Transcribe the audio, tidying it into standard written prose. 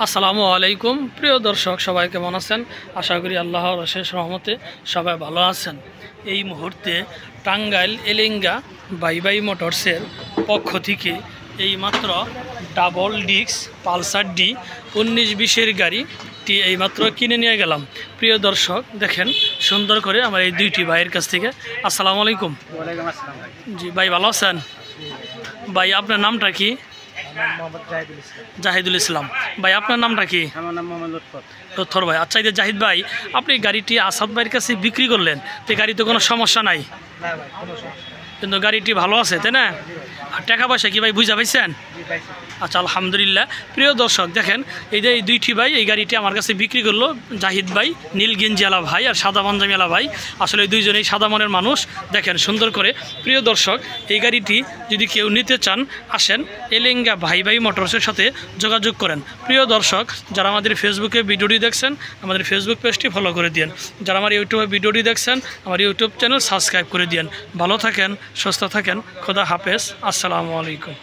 আসসালামু আলাইকুম প্রিয় দর্শক, সবাই কেমন আছেন? আশা করি আল্লাহর অশেষ রহমতে সবাই ভালো আছেন। এই মুহূর্তে টাঙ্গাইল এলেঙ্গা বাই বাই মোটরসের পক্ষ থেকে এইমাত্র ডাবল ডিস্ক পালসার ডি 19-20-এর গাড়িটি এইমাত্র কিনে নিয়ে গেলাম। প্রিয় দর্শক দেখেন সুন্দর করে আমার এই দুইটি ভাইয়ের কাছ থেকে। আসসালামু আলাইকুম। জি ভাই, ভালো আছেন? ভাই আপনার নামটা কি? জাহিদুল ইসলাম। ভাই আপনার নামটা কি? আমার নাম মোহাম্মদ লুৎফর ভাই। আচ্ছা, এই যে জাহিদ ভাই, আপনি গাড়িটি আসাদ ভাইয়ের কাছে বিক্রি করলেন, তো গাড়িতে কোনো সমস্যা নাই, কিন্তু গাড়িটি ভালো আছে, তাই না? আর টাকা পয়সা কি ভাই বুঝা পাইছেন? আচ্ছা, আলহামদুলিল্লাহ। প্রিয় দর্শক দেখেন, এই যে এই দুইটি ভাই এই গাড়িটি আমার কাছে বিক্রি করলো, জাহিদ ভাই নীল গেঞ্জিওয়ালা ভাই আর সাদা পাঞ্জামিওয়ালা ভাই। আসলে এই দুইজনেই সাদা মনের মানুষ। দেখেন সুন্দর করে। প্রিয় দর্শক, এই গাড়িটি যদি কেউ নিতে চান আসেন এলেঙ্গা ভাই ভাই মোটরসের সাথে যোগাযোগ করেন। প্রিয় দর্শক, যারা আমাদের ফেসবুকে ভিডিওটি দেখছেন আমাদের ফেসবুক পেজটি ফলো করে দিন, যারা আমার ইউটিউবে ভিডিওটি দেখছেন আমার ইউটিউব চ্যানেল সাবস্ক্রাইব করে দিন। ভালো থাকেন, সুস্থ থাকেন, খোদা হাফেজ, আসসালামু আলাইকুম।